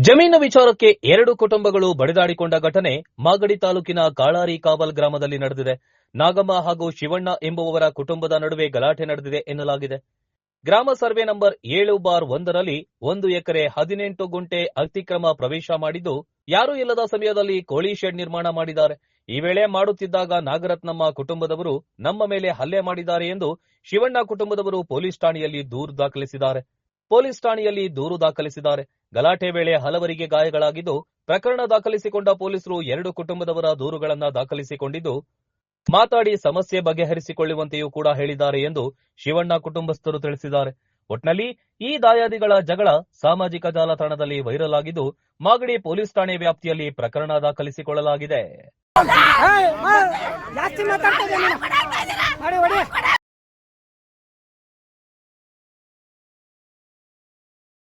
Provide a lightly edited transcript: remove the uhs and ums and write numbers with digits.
ಜಮೀನು ವಿಚಾರಕ್ಕೆ ಎರಡು ಕುಟುಂಬಗಳು ಬಡಿದಾಡಿಕೊಂಡ ಘಟನೆ ಮಾಗಡಿ ತಾಲೂಕಿನ ಕಾಳಾರಿ ಕಾವಲ್ ಗ್ರಾಮದಲ್ಲಿ ನಡೆದಿದೆ. ನಾಗಮ್ಮ ಹಾಗೂ ಶಿವಣ್ಣ ಎಂಬುವವರ ಕುಟುಂಬದ ನಡುವೆ ಗಲಾಟೆ ನಡೆದಿದೆ ಎನ್ನಲಾಗಿದೆ. ಗ್ರಾಮ ಸರ್ವೆ ನಂಬರ್ 7/1ರಲ್ಲಿ 1 ಎಕರೆ 18 ಗುಂಟೆ ಅತಿಕ್ರಮ ಪ್ರವೇಶ ಮಾಡಿದ್ದು, ಯಾರೂ ಇಲ್ಲದ ಸಮಯದಲ್ಲಿ ಕೋಳಿ ಶೆಡ್ ನಿರ್ಮಾಣ ಮಾಡಿದ್ದಾರೆ. ಈ ವೇಳೆ ಮಾಡುತ್ತಿದ್ದಾಗ ನಾಗರತ್ನಮ್ಮ ಕುಟುಂಬದವರು ನಮ್ಮ ಮೇಲೆ ಹಲ್ಲೆ ಮಾಡಿದ್ದಾರೆ ಎಂದು ಶಿವಣ್ಣ ಕುಟುಂಬದವರು ಪೊಲೀಸ್ ಠಾಣೆಯಲ್ಲಿ ದೂರು ದಾಖಲಿಸಿದ್ದಾರೆ. ಗಲಾಟೆ ವೇಳೆ ಹಲವರಿಗೆ ಗಾಯಗಳಾಗಿದ್ದು, ಪ್ರಕರಣ ದಾಖಲಿಸಿಕೊಂಡ ಪೊಲೀಸರು ಎರಡು ಕುಟುಂಬದವರ ದೂರುಗಳನ್ನು ದಾಖಲಿಸಿಕೊಂಡಿದ್ದು, ಮಾತಾಡಿ ಸಮಸ್ಯೆ ಬಗೆಹರಿಸಿಕೊಳ್ಳುವಂತೆಯೂ ಕೂಡ ಹೇಳಿದ್ದಾರೆ ಎಂದು ಶಿವಣ್ಣ ಕುಟುಂಬಸ್ಥರು ತಿಳಿಸಿದ್ದಾರೆ. ಒಟ್ನಲ್ಲಿ ಈ ದಾಯಾದಿಗಳ ಜಗಳ ಸಾಮಾಜಿಕ ಜಾಲತಾಣದಲ್ಲಿ ವೈರಲ್ ಆಗಿದ್ದು, ಮಾಗಡಿ ಪೊಲೀಸ್ ಠಾಣೆ ವ್ಯಾಪ್ತಿಯಲ್ಲಿ ಪ್ರಕರಣ ದಾಖಲಿಸಿಕೊಳ್ಳಲಾಗಿದೆ.